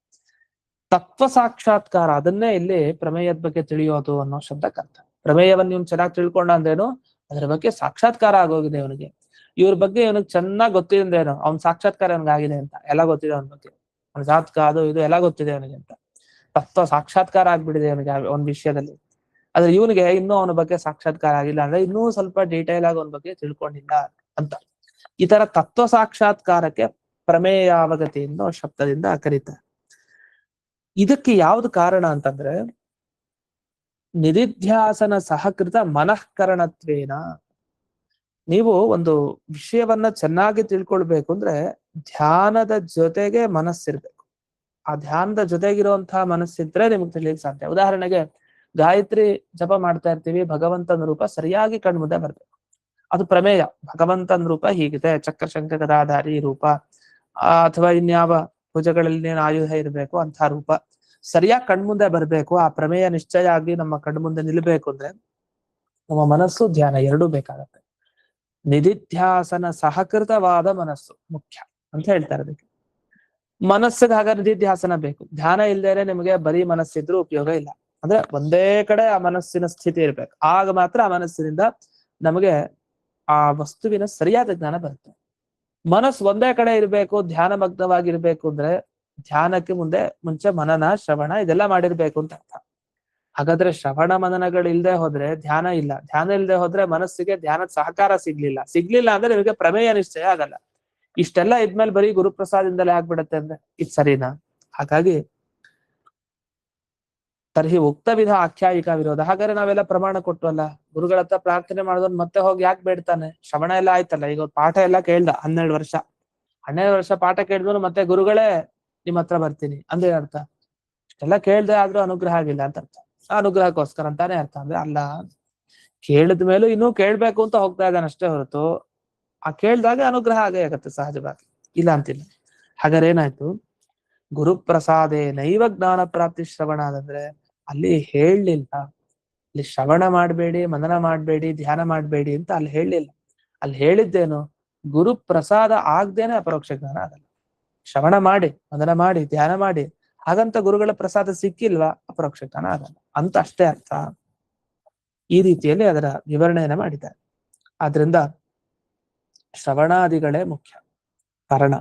Speaker 1: ತತ್ವ ಸಾಕ್ಷಾತ್ಕಾರ, ಅದನ್ನೇ ಇಲ್ಲಿ ಪ್ರಮೇಯದ ಬಗ್ಗೆ ತಿಳಿಯೋದು ಅನ್ನೋ ಶಬ್ದಕ್ಕೆ ಅರ್ಥ. ಪ್ರಮೇಯವನ್ನು ಇವ್ನು ಚೆನ್ನಾಗಿ ತಿಳ್ಕೊಂಡ ಅಂದ್ರೇನು, ಅದ್ರ ಬಗ್ಗೆ ಸಾಕ್ಷಾತ್ಕಾರ ಆಗೋಗಿದೆ ಅವನಿಗೆ, ಇವ್ರ ಬಗ್ಗೆ ಇವನಿಗೆ ಚೆನ್ನಾಗಿ ಗೊತ್ತಿದೆ ಅಂದ್ರೇನು, ಅವ್ನ ಸಾಕ್ಷಾತ್ಕಾರ ಅವನಿಗೆ ಆಗಿದೆ ಅಂತ, ಎಲ್ಲ ಗೊತ್ತಿದೆ ಅವನ ಬಗ್ಗೆ, ಅವ್ನ ಜಾತಕ ಅದು ಇದು ಎಲ್ಲ ಗೊತ್ತಿದೆ ಅವನಿಗೆ ಅಂತ, ತತ್ವ ಸಾಕ್ಷಾತ್ಕಾರ ಆಗ್ಬಿಟ್ಟಿದೆ ಅವನಿಗೆ ಒಂದ್ ವಿಷಯದಲ್ಲಿ. ಆದ್ರೆ ಇವನಿಗೆ ಇನ್ನೂ ಅವನ ಬಗ್ಗೆ ಸಾಕ್ಷಾತ್ಕಾರ ಆಗಿಲ್ಲ, ಅಂದ್ರೆ ಇನ್ನೂ ಸ್ವಲ್ಪ ಡೀಟೇಲ್ ಆಗಿ ಅವನ ಬಗ್ಗೆ ತಿಳ್ಕೊಂಡಿಲ್ಲ ಅಂತ. ಈ ತರ ತತ್ವ ಸಾಕ್ಷಾತ್ಕಾರಕ್ಕೆ ಪ್ರಮೇಯಾವಗತಿ ಅನ್ನೋ ಶಬ್ದದಿಂದ ಕರೀತಾರೆ. ಇದಕ್ಕೆ ಯಾವ್ದು ಕಾರಣ ಅಂತಂದ್ರೆ, ನಿಧಿಧ್ಯಾಸನ ಸಹಕೃತ ಮನಃಕರಣತ್ವೇನ. ನೀವು ಒಂದು ವಿಷಯವನ್ನ ಚೆನ್ನಾಗಿ ತಿಳ್ಕೊಳ್ಬೇಕು ಅಂದ್ರೆ ಧ್ಯಾನದ ಜೊತೆಗೆ ಮನಸ್ಸಿರ್ಬೇಕು, ಆ ಧ್ಯಾನದ ಜೊತೆಗಿರುವಂತಹ ಮನಸ್ಸಿದ್ರೆ ನಿಮ್ಗೆ ತಿಳಿಯಕ್ಕೆ ಸಾಧ್ಯ. ಉದಾಹರಣೆಗೆ ಗಾಯತ್ರಿ ಜಪ ಮಾಡ್ತಾ ಇರ್ತೀವಿ, ಭಗವಂತನ ರೂಪ ಸರಿಯಾಗಿ ಕಣ್ಮುಂದೆ ಬರ್ಬೇಕು, ಅದು ಪ್ರಮೇಯ. ಭಗವಂತನ ರೂಪ ಹೀಗಿದೆ, ಚಕ್ರ ಶಂಖ ಗದಾಧಾರಿ ರೂಪ, ಅಥವಾ ಇನ್ಯಾವ ಭುಜಗಳಲ್ಲಿ ಆಯುಧ ಇರಬೇಕು ಅಂತ ರೂಪ ಸರಿಯಾಗಿ ಕಣ್ಮುಂದೆ ಬರ್ಬೇಕು, ಆ ಪ್ರಮೇಯ ನಿಶ್ಚಯ ಆಗಿ ನಮ್ಮ ಕಣ್ಮುಂದೆ ನಿಲ್ಬೇಕು ಅಂದ್ರೆ ನಮ್ಮ ಮನಸ್ಸು ಧ್ಯಾನ ಎರಡೂ ಬೇಕಾಗತ್ತೆ. ನಿಧಿಧ್ಯಾಸನ ಸಹಕೃತವಾದ ಮನಸ್ಸು ಮುಖ್ಯ ಅಂತ ಹೇಳ್ತಾರೆ ಅದಕ್ಕೆ. ಮನಸ್ಸಿಗೆ ಹಾಗಾದ್ರೆ ನಿಧಿಧ್ಯಾಸನ ಬೇಕು, ಧ್ಯಾನ ಇಲ್ದೇನೆ ನಿಮಗೆ ಬರೀ ಮನಸ್ಸಿದ್ರೂ ಉಪಯೋಗ ಇಲ್ಲ. ಅಂದ್ರೆ ಒಂದೇ ಕಡೆ ಆ ಮನಸ್ಸಿನ ಸ್ಥಿತಿ ಇರ್ಬೇಕು, ಆಗ ಮಾತ್ರ ಆ ಮನಸ್ಸಿನಿಂದ ನಮಗೆ ಆ ವಸ್ತುವಿನ ಸರಿಯಾದ ಜ್ಞಾನ ಬರುತ್ತೆ. ಮನಸ್ಸು ಒಂದೇ ಕಡೆ ಇರ್ಬೇಕು, ಧ್ಯಾನ ಮಗ್ನವಾಗಿರ್ಬೇಕು ಅಂದ್ರೆ ಧ್ಯಾನಕ್ಕೆ ಮುಂಚೆ ಮನನ ಶ್ರವಣ ಇದೆಲ್ಲ ಮಾಡಿರ್ಬೇಕು ಅಂತ ಅರ್ಥ. ಹಾಗಾದ್ರೆ ಶ್ರವಣ ಮನನಗಳು ಇಲ್ದೆ ಹೋದ್ರೆ ಧ್ಯಾನ ಇಲ್ಲ, ಧ್ಯಾನ ಇಲ್ದೆ ಹೋದ್ರೆ ಮನಸ್ಸಿಗೆ ಧ್ಯಾನದ ಸಹಕಾರ ಸಿಗ್ಲಿಲ್ಲ ಅಂದ್ರೆ ನಿಮಗೆ ಪ್ರಮೇಯ ನಿಶ್ಚಯ ಆಗಲ್ಲ. ಇಷ್ಟೆಲ್ಲ ಇದ್ಮೇಲೆ ಬರೀ ಗುರುಪ್ರಸಾದಿಂದಲೇ ಆಗ್ಬಿಡತ್ತೆ ಅಂದ್ರೆ ಇದು ಸರಿನಾ? ಹಾಗಾಗಿ ತರ್ಹಿ ಉಕ್ತ ವಿಧ ಆಖ್ಯಾಯಿಕ ವಿರೋಧ. ಹಾಗಾದ್ರೆ ನಾವೆಲ್ಲ ಪ್ರಮಾಣ ಕೊಟ್ವಲ್ಲ, ಗುರುಗಳ ಹತ್ರ ಪ್ರಾರ್ಥನೆ ಮಾಡಿದವನ್ ಮತ್ತೆ ಹೋಗಿ ಯಾಕೆ ಬೇಡ್ತಾನೆ? ಶ್ರವಣ ಎಲ್ಲ ಆಯ್ತಲ್ಲ, ಈಗ ಪಾಠ ಎಲ್ಲ ಕೇಳ್ದ 12 ವರ್ಷ ಪಾಠ ಕೇಳಿದ್ರು ಮತ್ತೆ ಗುರುಗಳೇ ನಿಮ್ ಹತ್ರ ಬರ್ತೀನಿ ಅಂದ್ರೆ ಅರ್ಥ ಇಷ್ಟೆಲ್ಲ ಕೇಳ್ದೆ ಆದ್ರೂ ಅನುಗ್ರಹ ಆಗಿಲ್ಲ ಅಂತ ಅರ್ಥ. ಅನುಗ್ರಹಕ್ಕೋಸ್ಕರ ಅಂತಾನೆ ಅರ್ಥ ಅಂದ್ರೆ ಅಲ್ಲ. ಕೇಳಿದ ಮೇಲೂ ಇನ್ನೂ ಕೇಳ್ಬೇಕು ಅಂತ ಹೋಗ್ತಾ ಇದ್ದಾನೆ ಅಷ್ಟೇ ಹೊರತು ಆ ಕೇಳ್ದಾಗ ಅನುಗ್ರಹ ಆಗೇ ಆಗತ್ತೆ ಸಹಜವಾಗಿ, ಇಲ್ಲ ಅಂತಿಲ್ಲ. ಹಾಗಾದ್ರೆ ಏನಾಯ್ತು? ಗುರುಪ್ರಸಾದೇ ನೈವ ಜ್ಞಾನ ಪ್ರಾಪ್ತಿ ಶ್ರವಣ ಅಂದ್ರೆ ಅಲ್ಲಿ ಹೇಳಲಿಲ್ಲ, ಅಲ್ಲಿ ಶ್ರವಣ ಮಾಡ್ಬೇಡಿ, ಮನನ ಮಾಡ್ಬೇಡಿ, ಧ್ಯಾನ ಮಾಡ್ಬೇಡಿ ಅಂತ ಅಲ್ಲಿ ಹೇಳಲಿಲ್ಲ. ಅಲ್ಲಿ ಹೇಳಿದ್ದೇನು? ಗುರುಪ್ರಸಾದ ಆಗ್ದೇನೆ ಅಪರೋಕ್ಷ ಜ್ಞಾನ ಆಗಲ್ಲ. ಶ್ರವಣ ಮಾಡಿ, ಮನನ ಮಾಡಿ, ಧ್ಯಾನ ಮಾಡಿ, ಹಾಗಂತ ಗುರುಗಳ ಪ್ರಸಾದ ಸಿಕ್ಕಿಲ್ವಾ ಅಪರೋಕ್ಷ ಜ್ಞಾನ ಆಗಲ್ಲ ಅಂತ ಅಷ್ಟೇ ಅರ್ಥ. ಈ ರೀತಿಯಲ್ಲಿ ಅದರ ವಿವರಣೆಯನ್ನ ಮಾಡಿದ್ದಾರೆ. ಆದ್ರಿಂದ ಶ್ರವಣಾದಿಗಳೇ ಮುಖ್ಯ ಕಾರಣ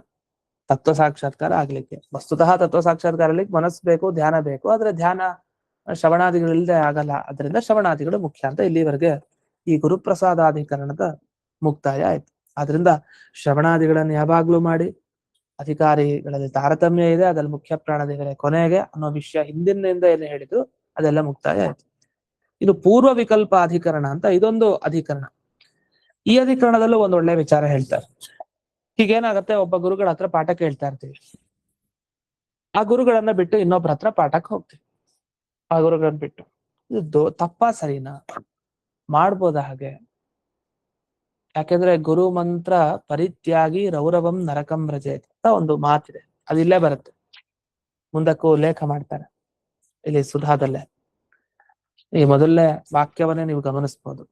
Speaker 1: ತತ್ವ ಸಾಕ್ಷಾತ್ಕಾರ ಆಗ್ಲಿಕ್ಕೆ. ವಸ್ತುತಃ ತತ್ವ ಸಾಕ್ಷಾತ್ಕಾರ ಆಗ್ಲಿಕ್ಕೆ ಮನಸ್ಸು ಬೇಕು, ಧ್ಯಾನ ಬೇಕು. ಆದ್ರೆ ಧ್ಯಾನ ಶ್ರವಣಾದಿಗಳಿಲ್ಲದೆ ಆಗಲ್ಲ. ಅದರಿಂದ ಶ್ರವಣಾದಿಗಳು ಮುಖ್ಯ ಅಂತ ಇಲ್ಲಿವರೆಗೆ ಈ ಗುರುಪ್ರಸಾದಾಧಿಕರಣದ ಮುಕ್ತಾಯ ಆಯ್ತು. ಆದ್ರಿಂದ ಶ್ರವಣಾದಿಗಳನ್ನು ಯಾವಾಗ್ಲೂ ಮಾಡಿ, ಅಧಿಕಾರಿಗಳಲ್ಲಿ ತಾರತಮ್ಯ ಇದೆ, ಅದ್ರಲ್ಲಿ ಮುಖ್ಯ ಪ್ರಾಣದಿಗಳೇ ಕೊನೆಗೆ ಅನ್ನೋ ವಿಷಯ ಹಿಂದಿನಿಂದ ಏನು ಹೇಳಿದ್ರು ಅದೆಲ್ಲ ಮುಕ್ತಾಯ ಆಯ್ತು. ಇದು ಪೂರ್ವ ವಿಕಲ್ಪ ಅಧಿಕರಣ ಅಂತ ಇದೊಂದು ಅಧಿಕರಣ. ಈ ಅಧಿಕರಣದಲ್ಲೂ ಒಂದು ಒಳ್ಳೆ ವಿಚಾರ ಹೇಳ್ತಾರೆ. ಹೀಗೇನಾಗತ್ತೆ, ಒಬ್ಬ ಗುರುಗಳ ಹತ್ರ ಪಾಠ ಕೇಳ್ತಾ ಇರ್ತೀವಿ, ಆ ಗುರುಗಳನ್ನ ಬಿಟ್ಟು ಇನ್ನೊಬ್ರ ಹತ್ರ ಪಾಠಕ್ಕೆ ಹೋಗ್ತೀವಿ. ಆ ಗುರುಗಳನ್ನ ಬಿಟ್ಟು ಇದು ತಪ್ಪಾ ಸರಿನಾ? ಮಾಡ್ಬೋದ ಹಾಗೆ? ಯಾಕೆಂದ್ರೆ ಗುರು ಮಂತ್ರ ಪರಿತ್ಯಾಗಿ ರೌರವಂ ನರಕಂ ವ್ರಜೇತ್ ಅಂತ ಒಂದು ಮಾತಿದೆ, ಅದಿಲ್ಲೇ ಬರುತ್ತೆ, ಮುಂದಕ್ಕೂ ಉಲ್ಲೇಖ ಮಾಡ್ತಾರೆ ಇಲ್ಲಿ ಸುಧಾದಲ್ಲೇ. ಈ ಮೊದಲನೇ ವಾಕ್ಯವನ್ನೇ ನೀವು ಗಮನಿಸ್ಬೋದು.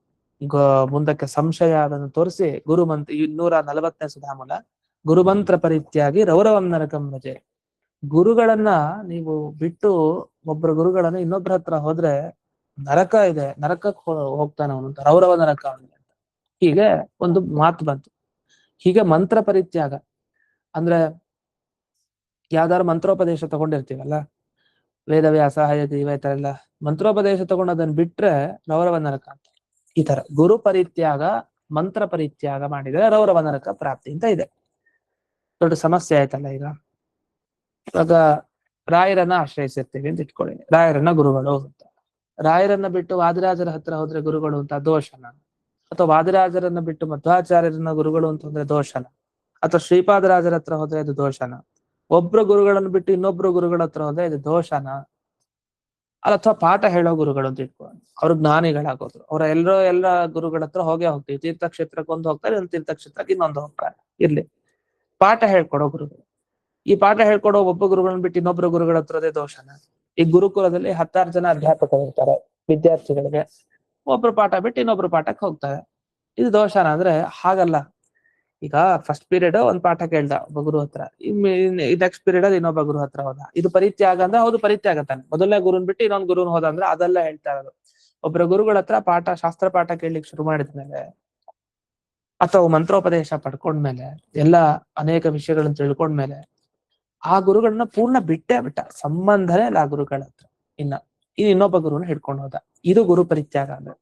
Speaker 1: ಮುಂದಕ್ಕೆ ಸಂಶಯ ಅದನ್ನು ತೋರಿಸಿ ಗುರುಮಂತ್ರ 240ನೇ ಸುಧಾಮೂಲ, ಗುರುಮಂತ್ರ ಪರಿತ್ಯಾಗಿ ರೌರವಂ ನರಕಂ ವ್ರಜೆ. ಗುರುಗಳನ್ನ ನೀವು ಬಿಟ್ಟು ಒಬ್ಬರು ಗುರುಗಳನ್ನ ಇನ್ನೊಬ್ರ ಹತ್ರ ಹೋದ್ರೆ ನರಕ ಇದೆ, ನರಕಕ್ಕೆ ಹೋಗ್ತಾನೆ ಅವನು ಅಂತ, ರೌರವ ನರಕ ಅಂತ. ಹೀಗೆ ಒಂದು ಮಾತು ಬಂತು. ಹೀಗೆ ಮಂತ್ರ ಪರಿತ್ಯಾಗ ಅಂದ್ರೆ ಯಾವ್ದಾದ್ರು ಮಂತ್ರೋಪದೇಶ ತಗೊಂಡಿರ್ತೀವಲ್ಲ, ವೇದವ್ಯಾಸ ಹಯಗ್ರೀವ ಈ ತರ ಎಲ್ಲ ಮಂತ್ರೋಪದೇಶ ತಗೊಂಡು ಅದನ್ನ ಬಿಟ್ರೆ ರೌರವ ನರಕ ಅಂತ. ಈ ತರ ಗುರು ಪರಿತ್ಯಾಗ, ಮಂತ್ರ ಪರಿತ್ಯಾಗ ಮಾಡಿದ್ರೆ ರೌರವ ನರಕ ಪ್ರಾಪ್ತಿ ಅಂತ ಇದೆ. ದೊಡ್ಡ ಸಮಸ್ಯೆ ಆಯ್ತಲ್ಲ. ಇವಾಗ ರಾಯರನ್ನ ಆಶ್ರಯಿಸಿರ್ತೀವಿ ಅಂತ ಇಟ್ಕೊಳ್ಳಿ, ರಾಯರನ್ನ ಗುರುಗಳು ಅಂತ. ರಾಯರನ್ನ ಬಿಟ್ಟು ವಾದಿರಾಜರ ಹತ್ರ ಹೋದ್ರೆ ಗುರುಗಳು ಅಂತ ದೋಷನ? ಅಥವಾ ವಾದಿರಾಜರನ್ನ ಬಿಟ್ಟು ಮಧ್ವಾಚಾರ್ಯರನ್ನ ಗುರುಗಳು ಅಂತಂದ್ರೆ ದೋಷನ? ಅಥವಾ ಶ್ರೀಪಾದರಾಜರ ಹತ್ರ ಹೋದ್ರೆ ಇದು ದೋಷನ? ಒಬ್ರು ಗುರುಗಳನ್ನು ಬಿಟ್ಟು ಇನ್ನೊಬ್ರು ಗುರುಗಳ ಹತ್ರ ಹೋದ್ರೆ ಇದು ದೋಷನ? ಅಥವಾ ಪಾಠ ಹೇಳೋ ಗುರುಗಳು ಅಂತ ಇಟ್ಕೊಳ್ಳಿ, ಅವ್ರು ಜ್ಞಾನಿಗಳಾಗೋದು, ಅವ್ರ ಎಲ್ಲ ಗುರುಗಳ ಹತ್ರ ಹೋಗ್ತೀವಿ. ತೀರ್ಥಕ್ಷೇತ್ರಕ್ಕೊಂದು ಹೋಗ್ತಾರೆ, ಒಂದು ತೀರ್ಥಕ್ಷೇತ್ರಕ್ಕೆ ಇನ್ನೊಂದು ಹೋಗ್ತಾರೆ, ಇರ್ಲಿ. ಪಾಠ ಹೇಳ್ಕೊಡೋ ಗುರುಗಳು, ಈ ಪಾಠ ಹೇಳ್ಕೊಡೋ ಒಬ್ಬ ಗುರುಗಳನ್ನ ಬಿಟ್ಟು ಇನ್ನೊಬ್ರು ಗುರುಗಳ ಹತ್ರದೇ ದೋಷನ? ಈ ಗುರುಕುಲದಲ್ಲಿ 16 ಜನ ಅಧ್ಯಾಪಕರು ಇರ್ತಾರೆ, ವಿದ್ಯಾರ್ಥಿಗಳಿಗೆ ಒಬ್ರು ಪಾಠ ಬಿಟ್ಟು ಇನ್ನೊಬ್ರು ಪಾಠಕ್ಕೆ ಹೋಗ್ತಾರೆ, ಇದು ದೋಷನ ಅಂದ್ರೆ ಹಾಗಲ್ಲ. ಈಗ ಫಸ್ಟ್ ಪೀರಿಯಡ್ ಒಂದ್ ಪಾಠ ಕೇಳ್ದ ಒಬ್ಬ ಗುರು ಹತ್ರ, ನೆಕ್ಸ್ಟ್ ಪೀರಿಯಡ್ ಅಲ್ಲಿ ಇನ್ನೊಬ್ಬ ಗುರು ಹತ್ರ ಹೋದ, ಇದು ಪರಿತ್ಯಾಗ ಅಂದ್ರೆ ಹೌದು ಪರಿತ್ಯಾಗ ತಾನೆ. ಮೊದಲನೇ ಗುರುನ್ ಬಿಟ್ಟು ಇನ್ನೊಂದು ಗುರುನ್ ಹೋದ ಅಂದ್ರೆ ಅದೆಲ್ಲ ಹೇಳ್ತಾ ಇರೋದು. ಒಬ್ಬರ ಗುರುಗಳ ಹತ್ರ ಶಾಸ್ತ್ರ ಪಾಠ ಕೇಳಲಿಕ್ಕೆ ಶುರು ಮಾಡಿದ್ಮೇಲೆ ಅಥವಾ ಮಂತ್ರೋಪದೇಶ ಪಡ್ಕೊಂಡ್ಮೇಲೆ, ಎಲ್ಲ ಅನೇಕ ವಿಷಯಗಳನ್ನ ತಿಳ್ಕೊಂಡ್ಮೇಲೆ ಆ ಗುರುಗಳನ್ನ ಪೂರ್ಣ ಬಿಟ್ಟ ಸಂಬಂಧನೇ ಇಲ್ಲ ಆ ಗುರುಗಳ ಹತ್ರ. ಇನ್ನೊಬ್ಬ ಗುರುನ ಹಿಡ್ಕೊಂಡು ಹೋದ, ಇದು ಗುರು ಪರಿತ್ಯಾಗ ಅಂದ್ರೆ.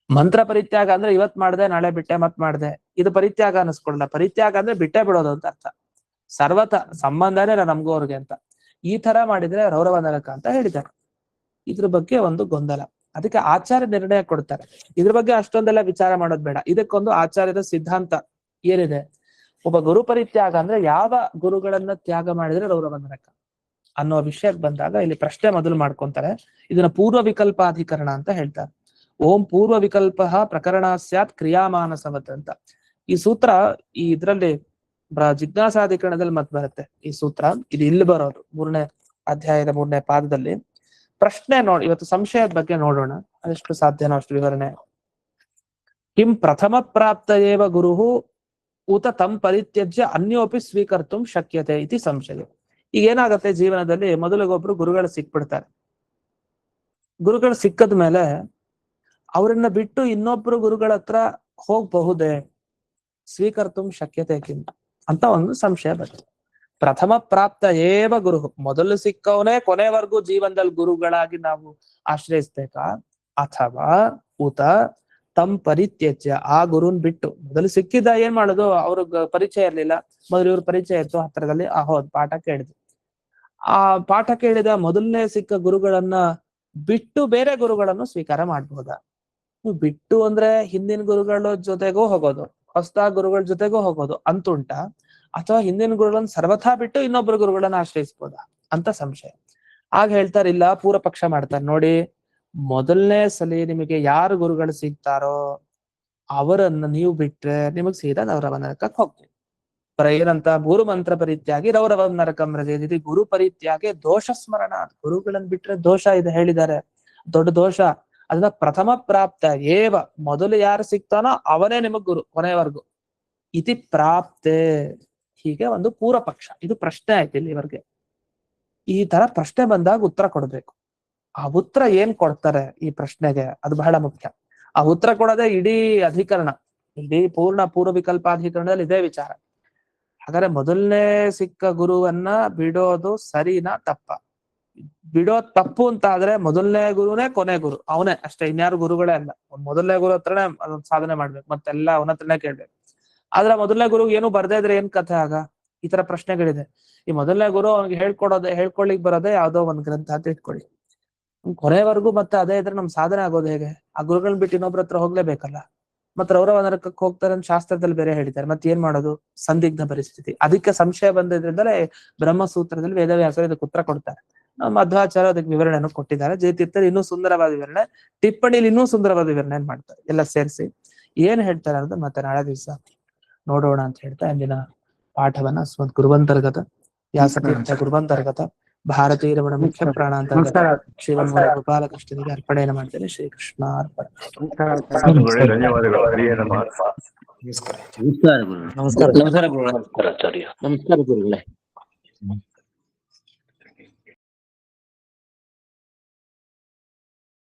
Speaker 1: ಮಂತ್ರ ಪರಿತ್ಯಾಗ ಅಂದ್ರೆ ಇವತ್ ಮಾಡ್ದೆ ನಾಳೆ ಬಿಟ್ಟೆ ಮತ್ ಮಾಡ್ದೆ, ಇದು ಪರಿತ್ಯಾಗ ಅನಿಸ್ಕೊಳ್ಳಲ್ಲ. ಪರಿತ್ಯಾಗ ಅಂದ್ರೆ ಬಿಟ್ಟೆ ಬಿಡೋದು ಅಂತ ಅರ್ಥ, ಸರ್ವತ ಸಂಬಂಧನೇ ಇಲ್ಲ ನಮ್ಗೂ ಅವ್ರಿಗೆ ಅಂತ. ಈ ತರ ಮಾಡಿದ್ರೆ ರೌರವ ನರಕ ಅಂತ ಹೇಳಿದ್ದಾರೆ. ಇದ್ರ ಬಗ್ಗೆ ಒಂದು ಗೊಂದಲ, ಅದಕ್ಕೆ ಆಚಾರ್ಯ ನಿರ್ಣಯ ಕೊಡ್ತಾರೆ. ಇದ್ರ ಬಗ್ಗೆ ಅಷ್ಟೊಂದೆಲ್ಲ ವಿಚಾರ ಮಾಡೋದು ಬೇಡ. ಇದಕ್ಕೊಂದು ಆಚಾರ್ಯದ ಸಿದ್ಧಾಂತ ಏನಿದೆ, ಒಬ್ಬ ಗುರು ಪರಿತ್ಯಾಗ ಅಂದ್ರೆ ಯಾವ ಗುರುಗಳನ್ನ ತ್ಯಾಗ ಮಾಡಿದ್ರೆ ರೌರವ ನರಕ ಅನ್ನೋ ವಿಷಯಕ್ಕೆ ಬಂದಾಗ ಇಲ್ಲಿ ಪ್ರಶ್ನೆ ಮೊದಲು ಮಾಡ್ಕೊಂತಾರೆ. ಇದನ್ನ ಪೂರ್ವ ವಿಕಲ್ಪಾಧಿಕರಣ ಅಂತ ಹೇಳ್ತಾರೆ. ಓಂ ಪೂರ್ವ ವಿಕಲ್ಪ ಪ್ರಕರಣ ಸ್ಯಾತ್ ಕ್ರಿಯಾಮಾನಸವತ್ ಅಂತ ಈ ಸೂತ್ರ ಇದ್ರಲ್ಲಿ ಜಿಜ್ಞಾಸಾಧಿಕರಣದಲ್ಲಿ ಮತ್ ಬರುತ್ತೆ ಈ ಸೂತ್ರ. ಇದು ಇಲ್ಲಿ ಬರೋದು 3ನೇ ಅಧ್ಯಾಯದ 3ನೇ ಪಾದದಲ್ಲಿ. ಪ್ರಶ್ನೆ ನೋಡಿ, ಇವತ್ತು ಸಂಶಯದ ಬಗ್ಗೆ ನೋಡೋಣ, ಅದೆಷ್ಟು ಸಾಧ್ಯನೋ ಅಷ್ಟು ವಿವರಣೆ. ಕಿಂ ಪ್ರಥಮ ಪ್ರಾಪ್ತ ಏವ ಗುರುಹು ಉತ ತಂ ಪರಿತ್ಯಜ್ಯ ಅನ್ಯೋಪಿ ಸ್ವೀಕರ್ತು ಶಕ್ಯತೆ ಇತಿ ಸಂಶಯ. ಈಗ ಏನಾಗತ್ತೆ, ಜೀವನದಲ್ಲಿ ಮೊದಲಿಗೊಬ್ರು ಗುರುಗಳು ಸಿಕ್ಬಿಡ್ತಾರೆ. ಗುರುಗಳು ಸಿಕ್ಕದ ಮೇಲೆ ಅವರನ್ನ ಬಿಟ್ಟು ಇನ್ನೊಬ್ರು ಗುರುಗಳ ಹತ್ರ ಹೋಗಬಹುದೇ, ಸ್ವೀಕರ್ತು ಶಕ್ಯತೆ ಕಿಂ ಅಂತ ಒಂದು ಸಂಶಯ ಬರ್ತದೆ. ಪ್ರಥಮ ಪ್ರಾಪ್ತ ಏವ ಗುರು, ಮೊದಲು ಸಿಕ್ಕವನೇ ಕೊನೆವರೆಗೂ ಜೀವನದಲ್ಲಿ ಗುರುಗಳಾಗಿ ನಾವು ಆಶ್ರಯಿಸ್ಬೇಕಾ, ಅಥವಾ ಉತ ತಮ್ ಪರಿತ್ಯಜ್ಯ, ಆ ಗುರುನ್ ಬಿಟ್ಟು, ಮೊದಲು ಸಿಕ್ಕಿದ ಏನ್ ಮಾಡುದು, ಅವ್ರಿಗೆ ಪರಿಚಯ ಇರ್ಲಿಲ್ಲ, ಮೊದಲು ಇವ್ರ ಪರಿಚಯ ಇತ್ತು ಹತ್ರದಲ್ಲಿ, ಹೌದು ಪಾಠ ಕೇಳಿದ್ವಿ, ಆ ಪಾಠ ಕೇಳಿದ ಮೊದಲನೇ ಸಿಕ್ಕ ಗುರುಗಳನ್ನ ಬಿಟ್ಟು ಬೇರೆ ಗುರುಗಳನ್ನು ಸ್ವೀಕಾರ ಮಾಡಬಹುದಾ? ಬಿಟ್ಟು ಅಂದ್ರೆ ಹಿಂದಿನ ಗುರುಗಳ ಜೊತೆಗೂ ಹೋಗೋದು, ಹೊಸ ಗುರುಗಳ ಜೊತೆಗೂ ಹೋಗೋದು ಅಂತುಂಟ, ಅಥವಾ ಹಿಂದಿನ ಗುರುಗಳನ್ನ ಸರ್ವಥಾ ಬಿಟ್ಟು ಇನ್ನೊಬ್ಬರು ಗುರುಗಳನ್ನ ಆಶ್ರಯಿಸ್ಬೋದಾ ಅಂತ ಸಂಶಯ. ಆಗ ಹೇಳ್ತಾರಿಲ್ಲ, ಪೂರ್ವ ಪಕ್ಷ ಮಾಡ್ತಾರೆ ನೋಡಿ, ಮೊದಲನೇ ಸಲ ನಿಮಗೆ ಯಾರು ಗುರುಗಳು ಸಿಗ್ತಾರೋ ಅವರನ್ನ ನೀವು ಬಿಟ್ರೆ ನಿಮಗ್ ಸೀದಾ ರೌರವ ನರಕಕ್ಕೆ ಹೋಗ್ತೀವಿ. ಏನಂತ, ಗುರು ಮಂತ್ರ ಪರಿತ್ಯಾಗಿ ರೌರವ ನರಕಂ ರಜೇದಿತಿ, ಗುರು ಪರಿತ್ಯಾಗಿ ದೋಷ ಸ್ಮರಣ, ಗುರುಗಳನ್ನ ಬಿಟ್ರೆ ದೋಷ ಇದೆ ಹೇಳಿದ್ದಾರೆ, ದೊಡ್ಡ ದೋಷ. ಅದನ್ನ ಪ್ರಥಮ ಪ್ರಾಪ್ತ ಏವ, ಮೊದಲು ಯಾರು ಸಿಗ್ತಾನೋ ಅವನೇ ನಿಮಗ್ ಗುರು ಕೊನೆಯವರೆಗೂ, ಇತಿ ಪ್ರಾಪ್ತೆ. ಹೀಗೆ ಒಂದು ಪೂರ್ವ ಪಕ್ಷ, ಇದು ಪ್ರಶ್ನೆ ಆಯ್ತು ಇಲ್ಲಿವರೆಗೆ. ಈ ತರ ಪ್ರಶ್ನೆ ಬಂದಾಗ ಉತ್ತರ ಕೊಡ್ಬೇಕು. ಆ ಉತ್ತರ ಏನ್ ಕೊಡ್ತಾರೆ ಈ ಪ್ರಶ್ನೆಗೆ, ಅದು ಬಹಳ ಮುಖ್ಯ. ಆ ಉತ್ತರ ಕೊಡೋದೇ ಇಡೀ ಅಧಿಕರಣ, ಇಡೀ ಪೂರ್ಣ ಪೂರ್ವ ವಿಕಲ್ಪಾಧಿಕರಣದಲ್ಲಿ ಇದೇ ವಿಚಾರ. ಹಾಗಾದ್ರೆ ಮೊದಲನೇ ಸಿಕ್ಕ ಗುರುವನ್ನ ಬಿಡೋದು ಸರಿನಾ ತಪ್ಪ? ಬಿಡೋದ್ ತಪ್ಪು ಅಂತ ಆದ್ರೆ ಮೊದಲನೇ ಗುರುನೇ ಕೊನೆ ಗುರು, ಅವನೇ ಅಷ್ಟೇ, ಇನ್ಯಾರು ಗುರುಗಳೇ ಅಲ್ಲ. ಮೊದಲನೇ ಗುರು ಹತ್ರನೇ ಅದೊಂದು ಸಾಧನೆ ಮಾಡ್ಬೇಕು, ಮತ್ತೆಲ್ಲ ಅವನ ಹತ್ರನೇ ಕೇಳ್ಬೇಕು. ಆದ್ರೆ ಮೊದಲನೇ ಗುರು ಏನು ಬರ್ದೇ ಇದ್ರೆ ಏನ್ ಕಥೆ ಆಗ? ಈ ತರ ಪ್ರಶ್ನೆಗಳಿದೆ. ಈ ಮೊದಲನೇ ಗುರು ಅವ್ನಿಗೆ ಹೇಳ್ಕೊಳ್ಳಿಕ್ ಬರೋದೇ ಯಾವ್ದೋ ಒಂದ್ ಗ್ರಂಥ ಅಂತ ಇಟ್ಕೊಳ್ಳಿ, ಕೊನೆವರೆಗೂ ಮತ್ತೆ ಅದೇ ಇದ್ರೆ ನಮ್ ಸಾಧನೆ ಆಗೋದು ಹೇಗೆ? ಆ ಗುರುಗಳನ್ನ ಬಿಟ್ಟು ಇನ್ನೊಬ್ರ ಹತ್ರ ಹೋಗ್ಲೇಬೇಕಲ್ಲ. ಮತ್ತೆ ರೌರವ ನರಕಕ್ಕೆ ಹೋಗ್ತಾರೆ ಅಂತ ಶಾಸ್ತ್ರದಲ್ಲಿ ಬೇರೆ ಹೇಳಿದ್ದಾರೆ. ಮತ್ತೆ ಏನ್ ಮಾಡೋದು? ಸಂದಿಗ್ಧ ಪರಿಸ್ಥಿತಿ. ಅದಕ್ಕೆ ಸಂಶಯ ಬಂದಿದ್ರಿಂದಲೇ ಬ್ರಹ್ಮಸೂತ್ರದಲ್ಲಿ ವೇದವ್ಯಾಸರು ಇದಕ್ಕೆ ಉತ್ತರ ಕೊಡ್ತಾರೆ. ಮಧ್ವಾಚಾರ್ಯ ಅದಕ್ಕೆ ವಿವರಣೆಯನ್ನು ಕೊಟ್ಟಿದ್ದಾರೆ. ಜಯತೀರ್ಥರು ಇನ್ನೂ ಸುಂದರವಾದ ವಿವರಣೆ, ಟಿಪ್ಪಣಿಲಿ ಇನ್ನೂ ಸುಂದರವಾದ ವಿವರಣೆ ಮಾಡ್ತಾರೆ. ಎಲ್ಲ ಸೇರಿಸಿ ಏನ್ ಹೇಳ್ತಾರೆ ಅನ್ನೋದು ಮತ್ತೆ ನಾಳೆ ದಿವಸ ನೋಡೋಣ ಅಂತ ಹೇಳ್ತಾ ಇಂದಿನ ಪಾಠವನ್ನ ಗುರುವಂತರ್ಗತ ವ್ಯಾಸತೀರ್ಥ ಗುರುವಂತರ್ಗತ ಭಾರತೀಯ ರಮಣ ಮುಖ್ಯ ಪ್ರಾಣ ಅಂತರ್ಗತ ಶ್ರೀಮನ್ ಗೋಪಾಲಕೃಷ್ಣನಿಗೆ ಅರ್ಪಣೆಯನ್ನು ಮಾಡ್ತೇನೆ. ಶ್ರೀಕೃಷ್ಣ ಅರ್ಪಣ.
Speaker 2: ನಮಸ್ಕಾರ ಗುರು. ನಮಸ್ಕಾರ ಗುರುಗಳೇ.